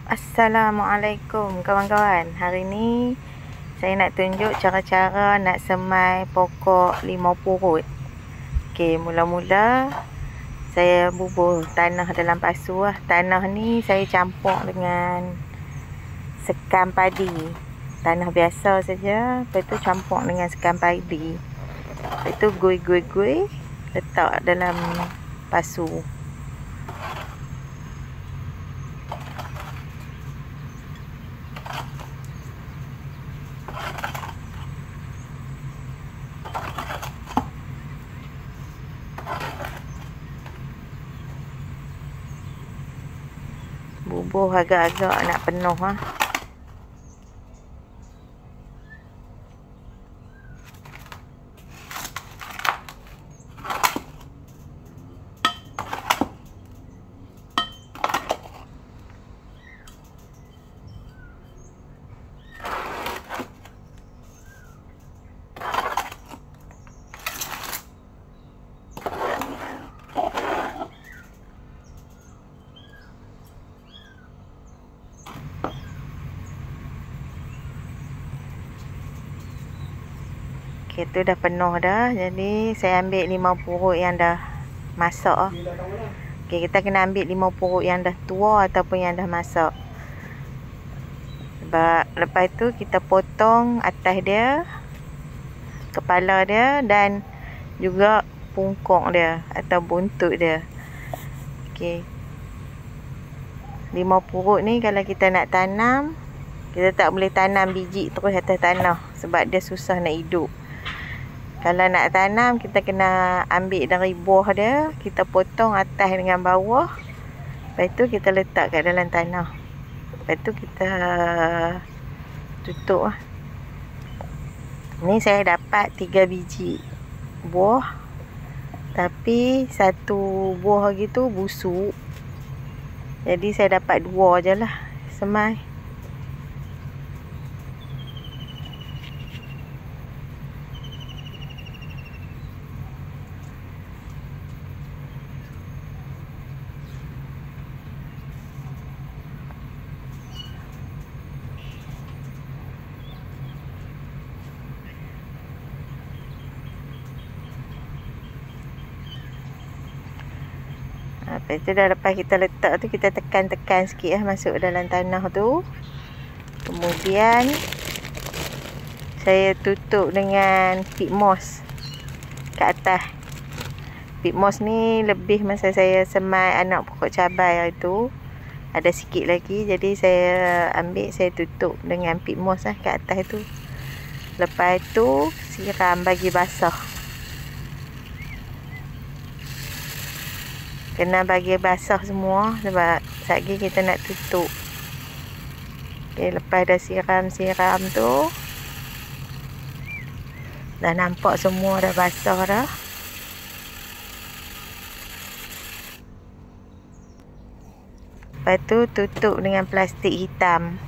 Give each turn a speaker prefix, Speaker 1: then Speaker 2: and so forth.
Speaker 1: Assalamualaikum kawan-kawan. Hari ni saya nak tunjuk cara-cara nak semai pokok limau purut. Okey, mula-mula saya bubuh tanah dalam pasu lah. Tanah ni saya campur dengan sekam padi. Tanah biasa saja, lepas tu campur dengan sekam padi. Lepas tu gui, letak dalam pasu. Bubuh agak-agak nak penuh lah. Okey, tu dah penuh dah. Jadi saya ambil limau purut yang dah masak. Okey, kita kena ambil limau purut yang dah tua ataupun yang dah masak. Sebab lepas tu kita potong atas dia, kepala dia dan juga pungkuk dia atau buntut dia. Okey. Limau purut ni kalau kita nak tanam, kita tak boleh tanam biji terus atas tanah sebab dia susah nak hidup. Kalau nak tanam, kita kena ambil dari buah dia, kita potong atas dengan bawah. Lepas tu kita letak kat dalam tanah. Lepas tu kita tutup lah. Ni saya dapat 3 biji buah. Tapi satu buah gitu busuk. Jadi saya dapat 2 je lah semai. Lepas tu dah lepas kita letak tu, kita tekan-tekan sikit lah masuk dalam tanah tu. Kemudian saya tutup dengan pig moss kat atas. Pig moss ni lebih masa saya semai anak pokok cabai tu, ada sikit lagi. Jadi saya ambil, saya tutup dengan pig moss lah kat atas tu. Lepas tu siram bagi basah. Kena bagi basah semua sebab sekejap kita nak tutup. Okay, lepas dah siram-siram tu, dah nampak semua dah basah dah. Lepas tu tutup dengan plastik hitam.